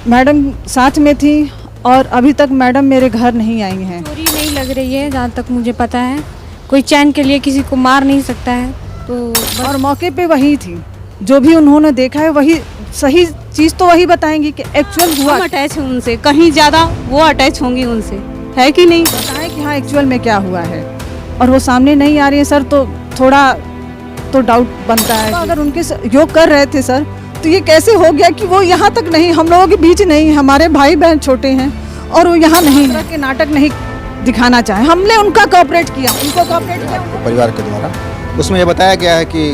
Madam साथ में थी और अभी तक मैडम मेरे घर नहीं आई हैं। चोरी नहीं लग रही है जहाँ तक मुझे पता है। कोई चैन के लिए किसी को मार नहीं सकता है तो और मौके पे वही थी, जो भी उन्होंने देखा है वही सही चीज़ तो वही बताएंगी कि एक्चुअल हुआ। हम अटैच हैं उनसे, कहीं ज़्यादा वो अटैच होंगी उनसे, है कि नहीं? बताएं कि हाँ एक्चुअल में क्या हुआ है, और वो सामने नहीं आ रही है सर, तो थोड़ा तो डाउट बनता है। तो अगर उनके योग कर रहे थे सर, तो ये कैसे हो गया कि वो यहाँ तक नहीं, हम लोगों के बीच नहीं, हमारे भाई बहन छोटे हैं और वो यहाँ नहीं, इस तरह के नाटक नहीं दिखाना चाहे। हमने उनका कोऑपरेट किया, उनको कोऑपरेट किया परिवार के द्वारा। उसमें ये बताया गया है कि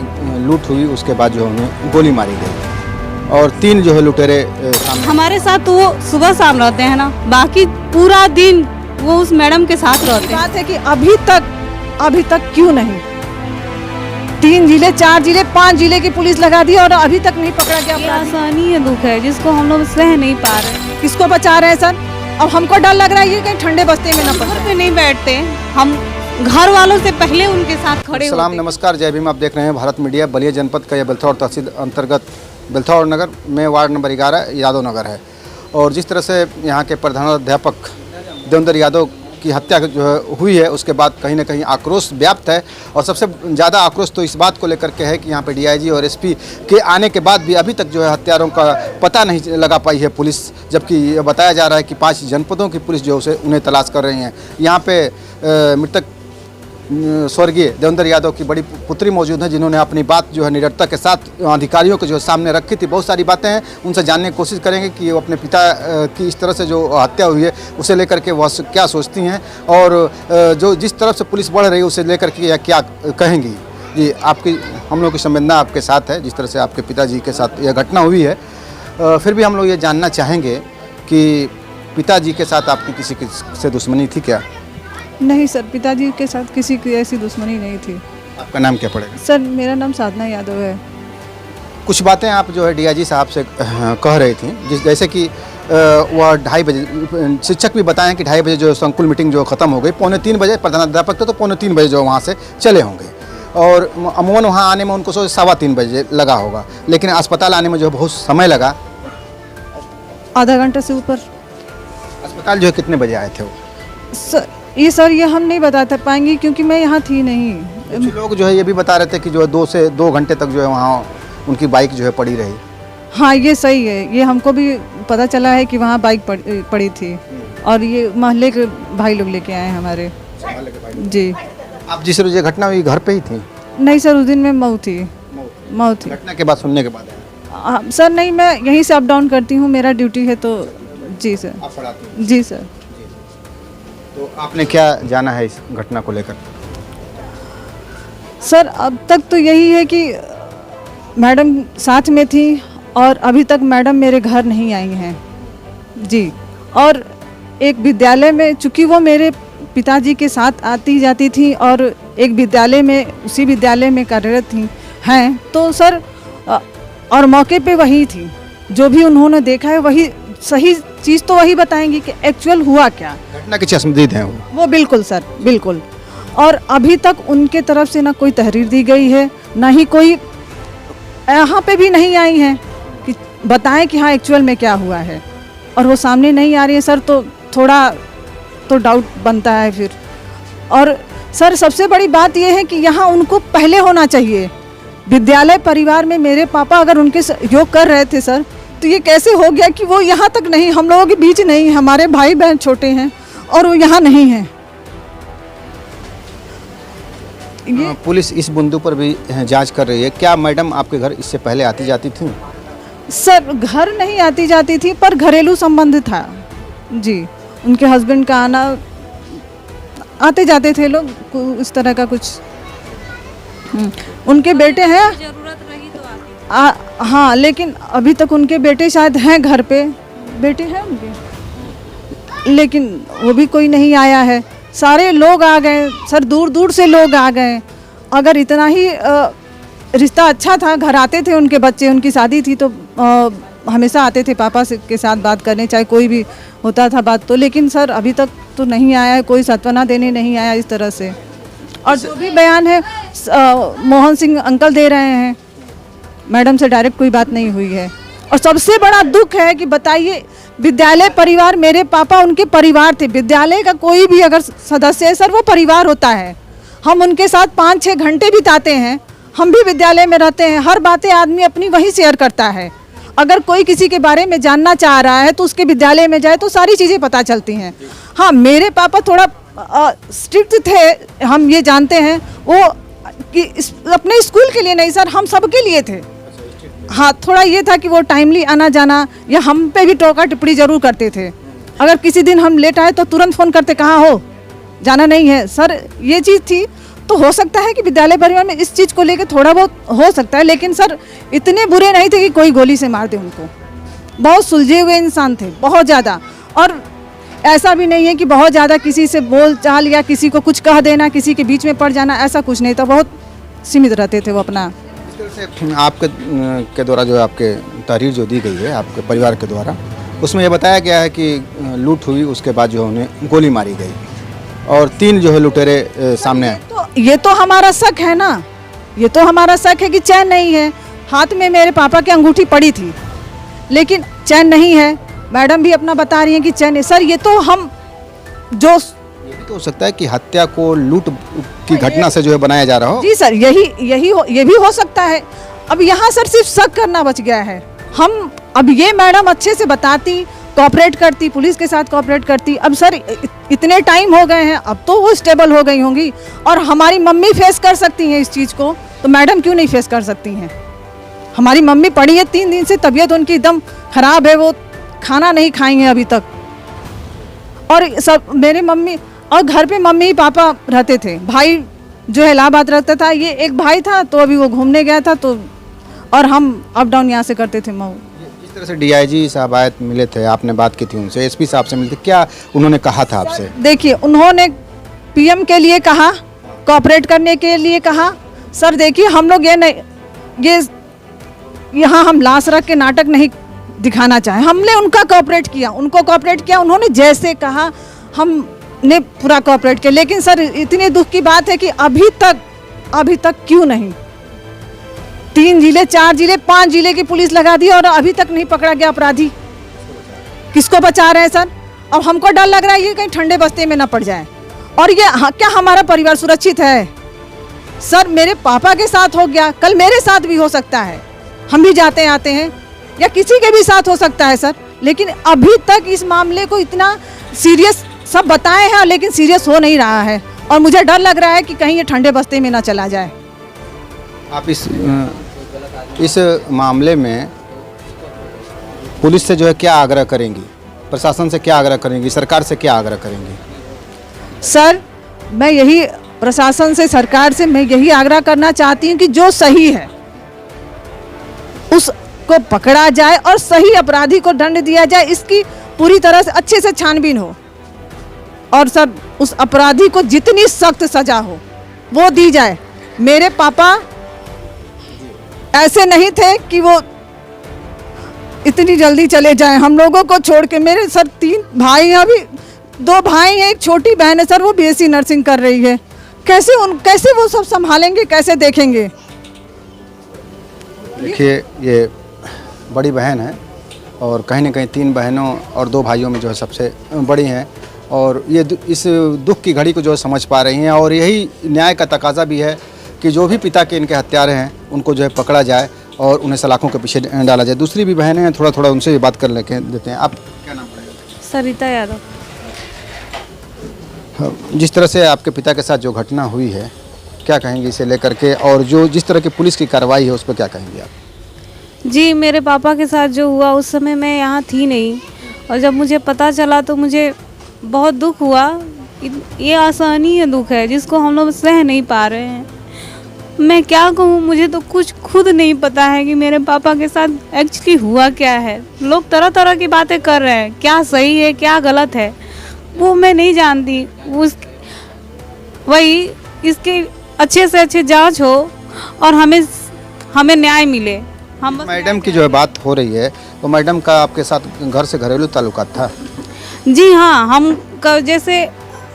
लूट हुई, उसके बाद जो उन्हें गोली मारी गई और 3 जो है लुटेरे सामने। हमारे साथ तो वो सुबह शाम रहते हैं ना, बाकी पूरा दिन वो उस मैडम के साथ रहते हैं। बात है कि अभी तक क्यों नहीं, 3 जिले 4 जिले 5 जिले की पुलिस लगा दी और अभी तक नहीं पकड़ा गया। ये आसानी है, दुख है जिसको हम लोग सह नहीं पा रहे। किसको बचा रहे हैं सर? अब हमको डर लग रहा है ये कहीं ठंडे बस्ते में ना पड़ घर पे नहीं बैठते, हम घर वालों से पहले उनके साथ खड़े सलाम होते। नमस्कार, जय भीम। आप देख रहे हैं भारत मीडिया। बलिया जनपद का यह बेलथौर तहसील अंतर्गत बेलथौर नगर में वार्ड नंबर 11 यादव नगर है। और जिस तरह से यहाँ के प्रधानाध्यापक देवेंद्र यादव की हत्या जो है हुई है, उसके बाद कहीं ना कहीं आक्रोश व्याप्त है। और सबसे ज़्यादा आक्रोश तो इस बात को लेकर के है कि यहाँ पे डीआईजी और एसपी के आने के बाद भी अभी तक जो है हत्यारों का पता नहीं लगा पाई है पुलिस, जबकि ये बताया जा रहा है कि 5 जनपदों की पुलिस जो है उन्हें तलाश कर रही है। यहाँ पे मृतक स्वर्गीय देवेंद्र यादव की बड़ी पुत्री मौजूद है, जिन्होंने अपनी बात जो है निडरता के साथ अधिकारियों के जो सामने रखी थी। बहुत सारी बातें हैं, उनसे जानने की कोशिश करेंगे कि वो अपने पिता की इस तरह से जो हत्या हुई है उसे लेकर के वह क्या सोचती हैं और जो जिस तरफ से पुलिस बढ़ रही है उसे लेकर के यह क्या कहेंगी। जी, आपकी हम लोग की संवेदना आपके साथ है, जिस तरह से आपके पिताजी के साथ यह घटना हुई है। फिर भी हम लोग ये जानना चाहेंगे कि पिताजी के साथ आपकी किसी से दुश्मनी थी क्या? नहीं सर, पिताजी के साथ किसी की ऐसी दुश्मनी नहीं थी। आपका नाम क्या पड़ेगा? सर मेरा नाम साधना यादव है। कुछ बातें आप जो है डीआईजी साहब से कह रही थी, जैसे कि वह 2:30 बजे, शिक्षक भी बताएं कि 2:30 बजे जो संकुल मीटिंग जो ख़त्म हो गई, 2:45 बजे प्रधानाध्यापक थे तो 2:45 बजे जो वहाँ से चले होंगे और अमूमन वहाँ आने में उनको 3:15 बजे लगा होगा, लेकिन अस्पताल आने में जो बहुत समय लगा, आधा घंटे से ऊपर। अस्पताल जो है कितने बजे आए थे वो? सर ये हम नहीं बता पाएंगे क्योंकि मैं यहाँ थी नहीं। कुछ लोग जो है ये भी बता रहे थे कि जो है 2 से 2 घंटे तक जो है वहाँ उनकी बाइक जो है पड़ी रही। हाँ ये सही है, ये हमको भी पता चला है कि वहाँ बाइक पड़ी थी और ये मोहल्ले के भाई लोग लेके आए हैं हमारे। जी। आप जिस रोज ये घटना हुई घर पे ही थी? नहीं सर, उस दिन में मऊ थी। घटना के बाद सुनने के बाद? सर नहीं, मैं यहीं से अप डाउन करती हूँ, मेरा ड्यूटी है तो। जी सर। आप पढ़ाती हैं? जी सर। तो आपने क्या जाना है इस घटना को लेकर? सर अब तक तो यही है कि मैडम साथ में थी और अभी तक मैडम मेरे घर नहीं आई हैं। जी। और एक विद्यालय में, चूँकि वो मेरे पिताजी के साथ आती जाती थी और एक विद्यालय में, उसी विद्यालय में कार्यरत थी हैं, तो सर और मौके पे वही थी, जो भी उन्होंने देखा है वही सही चीज़ तो वही बताएंगी कि एक्चुअल हुआ क्या। घटना के चश्मदीद हैं वो? बिल्कुल सर, बिल्कुल। और अभी तक उनके तरफ से ना कोई तहरीर दी गई है, ना ही कोई यहाँ पे भी नहीं आई हैं कि बताएं कि हाँ एक्चुअल में क्या हुआ है, और वो सामने नहीं आ रही है सर, तो थोड़ा तो डाउट बनता है फिर। और सर सबसे बड़ी बात ये है कि यहाँ उनको पहले होना चाहिए। विद्यालय परिवार में मेरे पापा अगर उनके योग कर रहे थे सर, तो ये कैसे हो गया कि वो यहाँ तक नहीं, हम लोगों के बीच नहीं, हमारे भाई बहन छोटे हैं और वो यहाँ नहीं हैं। पुलिस इस बिंदु पर भी जांच कर रही है। क्या मैडम आपके घर इससे पहले आती जाती थी? सर घर नहीं आती जाती थी, पर घरेलू संबंध था। जी, उनके हस्बैंड का आना, आते जाते थे लोग, इस तरह का कुछ। उनके बेटे हैं, जरूरत रही तो आती। हाँ, लेकिन अभी तक उनके बेटे शायद हैं घर पे, बेटे हैं उनके, लेकिन वो भी कोई नहीं आया है। सारे लोग आ गए सर, दूर दूर से लोग आ गए। अगर इतना ही रिश्ता अच्छा था, घर आते थे उनके बच्चे, उनकी शादी थी तो हमेशा आते थे पापा के साथ बात करने, चाहे कोई भी होता था बात तो। लेकिन सर अभी तक तो नहीं आया है, कोई सांत्वना देने नहीं आया इस तरह से। और जो भी बयान है मोहन सिंह अंकल दे रहे हैं, मैडम से डायरेक्ट कोई बात नहीं हुई है। और सबसे बड़ा दुख है कि बताइए, विद्यालय परिवार, मेरे पापा उनके परिवार थे। विद्यालय का कोई भी अगर सदस्य है सर, वो परिवार होता है। हम उनके साथ 5-6 घंटे बिताते हैं। हम भी विद्यालय में रहते हैं। हर बातें आदमी अपनी वहीं शेयर करता है। अगर कोई किसी के बारे में जानना चाह रहा है तो उसके विद्यालय में जाए तो सारी चीज़ें पता चलती हैं। हाँ, मेरे पापा थोड़ा स्ट्रिक्ट थे, हम ये जानते हैं। वो कि अपने स्कूल के लिए नहीं सर, हम सबके लिए थे। हाँ, थोड़ा ये था कि वो टाइमली आना जाना, या हम पे भी टोका टिप्पणी जरूर करते थे। अगर किसी दिन हम लेट आए तो तुरंत फ़ोन करते, कहाँ हो, जाना नहीं है सर, ये चीज़ थी। तो हो सकता है कि विद्यालय परिवार में इस चीज़ को लेकर थोड़ा बहुत हो सकता है, लेकिन सर इतने बुरे नहीं थे कि कोई गोली से मार दे उनको। बहुत सुलझे हुए इंसान थे, बहुत ज़्यादा। और ऐसा भी नहीं है कि बहुत ज़्यादा किसी से बोल चाल या किसी को कुछ कह देना, किसी के बीच में पड़ जाना, ऐसा कुछ नहीं था। बहुत सीमित रहते थे वो अपना। आपके द्वारा जो आपके तहरीर जो दी गई है आपके परिवार के द्वारा, उसमें यह बताया गया है कि लूट हुई, उसके बाद जो उन्हें गोली मारी गई और 3 जो है लुटेरे सामने आए। तो ये तो हमारा शक है ना, ये तो हमारा शक है कि चैन नहीं है। हाथ में मेरे पापा की अंगूठी पड़ी थी, लेकिन चैन नहीं है। मैडम भी अपना बता रही हैं कि चैन है। सर ये तो हम जो, ये भी तो हो सकता है कि हत्या को लूट की घटना से जो है बनाया जा रहा हो। जी सर, ये भी हो सकता है। अब यहाँ सर सिर्फ शक करना बच गया है। हम अब ये मैडम अच्छे से बताती, कोऑपरेट करती, पुलिस के साथ कोऑपरेट करती। अब सर इतने टाइम हो गए हैं, अब तो वो स्टेबल हो गई होंगी और हमारी मम्मी फेस कर सकती हैं इस चीज़ को, तो मैडम क्यों नहीं फेस कर सकती हैं? हमारी मम्मी पड़ी है 3 दिन से, तबीयत उनकी एकदम खराब है, वो खाना नहीं खाई हैं अभी तक। और सब मेरे मम्मी, और घर पे मम्मी पापा रहते थे। भाई जो है इलाहाबाद रहता था, ये एक भाई था तो अभी वो घूमने गया था, तो और हम अप डाउन यहाँ से करते थे मऊ। जिस तरह से डीआईजी साहब आए मिले थे, आपने बात की थी उनसे, एसपी साहब से मिलते, क्या उन्होंने कहा था आपसे? देखिए, उन्होंने पीएम के लिए कहा, कोऑपरेट करने के लिए कहा। सर देखिए, हम लोग ये नहीं, ये यहाँ हम लाश रख के नाटक नहीं दिखाना चाहे। हमने उनका कोऑपरेट किया, उनको कोऑपरेट किया, उन्होंने जैसे कहा हमने पूरा कोऑपरेट किया। लेकिन सर इतने दुख की बात है कि अभी तक क्यों नहीं, 3 जिले, 4 जिले, 5 जिले की पुलिस लगा दी और अभी तक नहीं पकड़ा गया अपराधी। किसको बचा रहे हैं सर? अब हमको डर लग रहा है ये कहीं ठंडे बस्ते में ना पड़ जाए। और ये क्या हमारा परिवार सुरक्षित है? सर मेरे पापा के साथ हो गया, कल मेरे साथ भी हो सकता है। हम भी जाते आते हैं, या किसी के भी साथ हो सकता है सर। लेकिन अभी तक इस मामले को इतना सीरियस सब बताए हैं, लेकिन सीरियस हो नहीं रहा है। और मुझे डर लग रहा है कि कहीं ये ठंडे बस्ते में ना चला जाए। आप इस मामले में पुलिस से जो है क्या आग्रह करेंगी, प्रशासन से क्या आग्रह करेंगी, सरकार से क्या आग्रह करेंगी? सर मैं यही प्रशासन से, सरकार से मैं यही आग्रह करना चाहती हूँ कि जो सही है उसको पकड़ा जाए और सही अपराधी को दंड दिया जाए। इसकी पूरी तरह से अच्छे से छानबीन हो और सर उस अपराधी को जितनी सख्त सजा हो वो दी जाए। मेरे पापा ऐसे नहीं थे कि वो इतनी जल्दी चले जाएं हम लोगों को छोड़ के। मेरे सर 3 भाई हैं, अभी 2 भाई हैं, एक छोटी बहन है सर, वो बीएससी नर्सिंग कर रही है। कैसे वो सब संभालेंगे, कैसे देखेंगे? देखिए, ये बड़ी बहन है और कहीं ना कहीं 3 बहनों और 2 भाइयों में जो है सबसे बड़ी हैं, और ये इस दुख की घड़ी को जो है समझ पा रही हैं। और यही न्याय का तकाजा भी है कि जो भी पिता के इनके हत्यारे हैं उनको जो है पकड़ा जाए और उन्हें सलाखों के पीछे डाला जाए। दूसरी भी बहनें हैं, थोड़ा उनसे भी बात कर लेके देते हैं। आप क्या नाम पड़ेगा? सरिता यादव। जिस तरह से आपके पिता के साथ जो घटना हुई है, क्या कहेंगे इसे लेकर के, और जो जिस तरह की पुलिस की कार्रवाई है उस पर क्या कहेंगे आप? जी, मेरे पापा के साथ जो हुआ उस समय मैं यहाँ थी नहीं, और जब मुझे पता चला तो मुझे बहुत दुख हुआ। ये असहनीय दुख है जिसको हम लोग सह नहीं पा रहे हैं। मैं क्या कहूँ, मुझे तो कुछ खुद नहीं पता है कि मेरे पापा के साथ एक्चुअली हुआ क्या है। लोग तरह तरह की बातें कर रहे हैं, क्या सही है क्या गलत है वो मैं नहीं जानती। वही इसके अच्छे से अच्छे जांच हो और हमें न्याय मिले। हम मैडम की जो है बात हो रही है, तो मैडम का आपके साथ घर से घरेलू ताल्लुकात था? जी हाँ, हम जैसे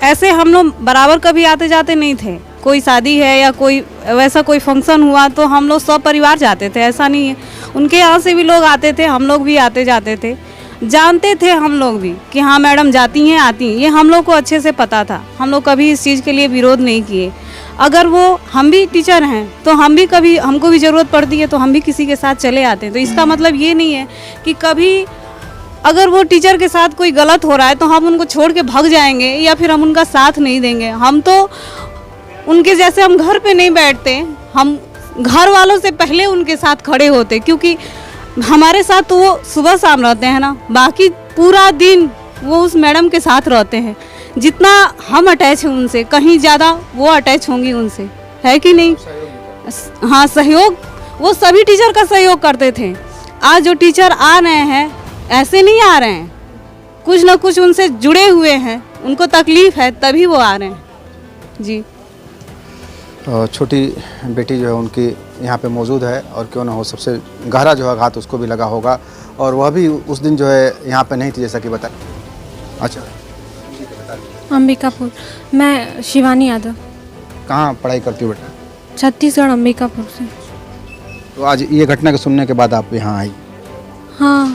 ऐसे हम लोग बराबर कभी आते जाते नहीं थे। कोई शादी है या कोई वैसा कोई फंक्शन हुआ तो हम लोग सब परिवार जाते थे, ऐसा नहीं है। उनके यहाँ से भी लोग आते थे, हम लोग भी आते जाते थे, जानते थे हम लोग भी कि हाँ मैडम जाती हैं आती हैं, ये हम लोग को अच्छे से पता था। हम लोग कभी इस चीज़ के लिए विरोध नहीं किए। अगर वो हम भी टीचर हैं तो हम भी कभी हमको भी ज़रूरत पड़ती है तो हम भी किसी के साथ चले आते हैं। तो इसका मतलब ये नहीं है कि कभी अगर वो टीचर के साथ कोई गलत हो रहा है तो हम उनको छोड़ के भाग जाएंगे या फिर हम उनका साथ नहीं देंगे। हम तो उनके जैसे हम घर पे नहीं बैठते, हम घर वालों से पहले उनके साथ खड़े होते, क्योंकि हमारे साथ तो वो सुबह शाम रहते हैं ना, बाकी पूरा दिन वो उस मैडम के साथ रहते हैं। जितना हम अटैच हैं उनसे कहीं ज़्यादा वो अटैच होंगी उनसे, है कि नहीं? हाँ, सहयोग वो सभी टीचर का सहयोग करते थे। आज जो टीचर आ रहे हैं ऐसे नहीं आ रहे हैं, कुछ ना कुछ उनसे जुड़े हुए हैं, उनको तकलीफ है तभी वो आ रहे हैं जी। छोटी बेटी जो है उनकी यहाँ पे मौजूद है और क्यों ना हो सबसे गहरा जो है आघात उसको भी लगा होगा और वह भी उस दिन जो है यहाँ पे नहीं थी जैसा कि बताया। अच्छा, अंबिकापुर। मैं शिवानी यादव, कहाँ पढ़ाई करती हो बेटा? छत्तीसगढ़ अंबिकापुर से। तो आज ये घटना के सुनने के बाद आप यहाँ आई, हाँ,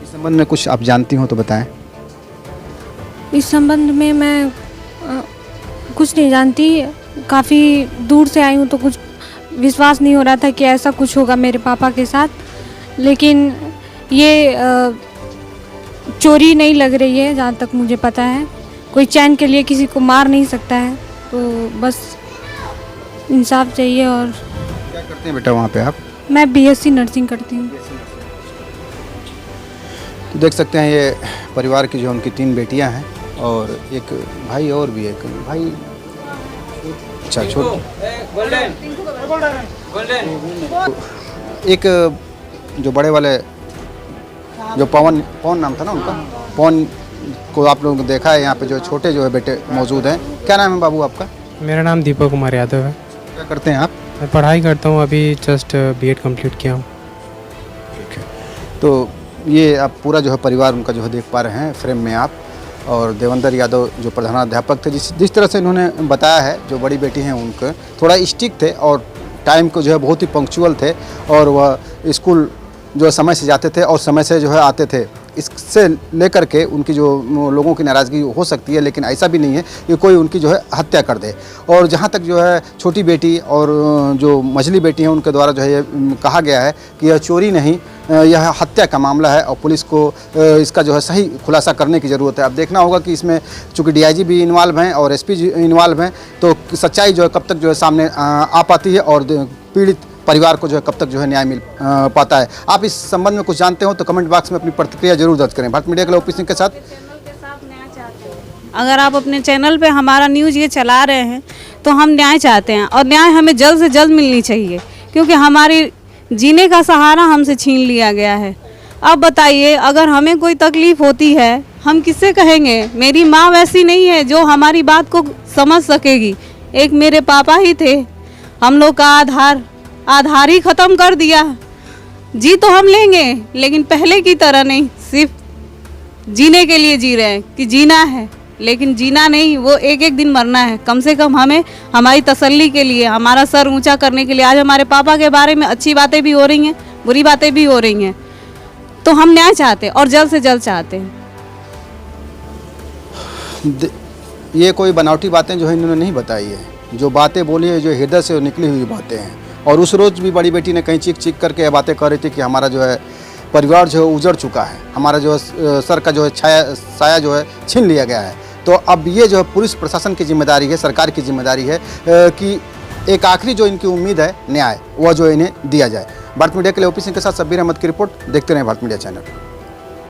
इस संबंध में कुछ आप जानती हो तो बताएं। इस संबंध में मैं कुछ नहीं जानती, काफ़ी दूर से आई हूँ तो कुछ विश्वास नहीं हो रहा था कि ऐसा कुछ होगा मेरे पापा के साथ। लेकिन ये चोरी नहीं लग रही है जहाँ तक मुझे पता है। कोई चैन के लिए किसी को मार नहीं सकता है, तो बस इंसाफ चाहिए। और क्या करते हैं बेटा वहाँ पे आप? मैं बीएससी नर्सिंग करती हूँ। तो देख सकते हैं ये परिवार की जो उनकी 3 बेटियां हैं और एक भाई और भी है, एक भाई अच्छा छोटे, एक जो बड़े वाले जो पवन नाम था ना उनका, पवन को आप लोगों ने देखा है। यहाँ पे जो छोटे जो है बेटे मौजूद हैं। क्या नाम है बाबू आपका? मेरा नाम दीपक कुमार यादव है। क्या करते हैं आप? मैं पढ़ाई करता हूँ, अभी जस्ट बीएड कंप्लीट किया हूँ। ठीक है, तो ये आप पूरा जो है परिवार उनका जो है देख पा रहे हैं फ्रेम में आप। और देवेंद्र यादव जो प्रधानाध्यापक थे, जिस तरह से इन्होंने बताया है, जो बड़ी बेटी हैं उनके थोड़ा स्ट्रिक्ट थे और टाइम को जो है बहुत ही पंक्चुअल थे और वह स्कूल जो समय से जाते थे और समय से जो है आते थे। इससे लेकर के उनकी जो लोगों की नाराज़गी हो सकती है, लेकिन ऐसा भी नहीं है कि कोई उनकी जो है हत्या कर दे। और जहाँ तक जो है छोटी बेटी और जो मझली बेटी हैं उनके द्वारा जो है ये कहा गया है कि यह चोरी नहीं, यह हत्या का मामला है और पुलिस को इसका जो है सही खुलासा करने की ज़रूरत है। अब देखना होगा कि इसमें चूँकि डीआईजी भी इन्वॉल्व हैं और एसपी जी इन्वॉल्व हैं, तो सच्चाई जो है कब तक जो है सामने आ पाती है और पीड़ित परिवार को जो है कब तक जो है न्याय मिल पाता है। आप इस संबंध में कुछ जानते हो तो कमेंट बॉक्स में अपनी प्रतिक्रिया जरूर दर्ज करें। भारत मीडिया के लिए ओपी सिंह के साथ। अगर आप अपने चैनल पे हमारा न्यूज़ ये चला रहे हैं तो हम न्याय चाहते हैं और न्याय हमें जल्द से जल्द मिलनी चाहिए, क्योंकि हमारी जीने का सहारा हमसे छीन लिया गया है। अब बताइए, अगर हमें कोई तकलीफ़ होती है हम किससे कहेंगे? मेरी माँ वैसी नहीं है जो हमारी बात को समझ सकेगी। एक मेरे पापा ही थे, हम लोग का आधार ही ख़त्म कर दिया। जी तो हम लेंगे लेकिन पहले की तरह नहीं, सिर्फ जीने के लिए जी रहे हैं कि जीना है, लेकिन जीना नहीं, वो एक एक दिन मरना है। कम से कम हमें हमारी तसल्ली के लिए, हमारा सर ऊंचा करने के लिए आज हमारे पापा के बारे में अच्छी बातें भी हो रही हैं, बुरी बातें भी हो रही हैं, तो हम न्याय चाहते हैं और जल्द से जल्द चाहते हैं। ये कोई बनावटी बातें जो है इन्होंने नहीं बताई है, जो बातें बोली है जो हृदय से निकली हुई बातें हैं। और उस रोज़ भी बड़ी बेटी ने कहीं चीख करके ये बातें कर रही थी कि हमारा जो है परिवार जो है उजड़ चुका है, हमारा जो है सर का जो है साया जो है छीन लिया गया है। तो अब ये जो है पुलिस प्रशासन की जिम्मेदारी है, सरकार की जिम्मेदारी है कि एक आखिरी जो इनकी उम्मीद है न्याय, वह जो इन्हें दिया जाए। भारत मीडिया के लिए ओपी सिंह के साथ शब्बीर अहमद की रिपोर्ट। देखते रहें भारत मीडिया चैनल।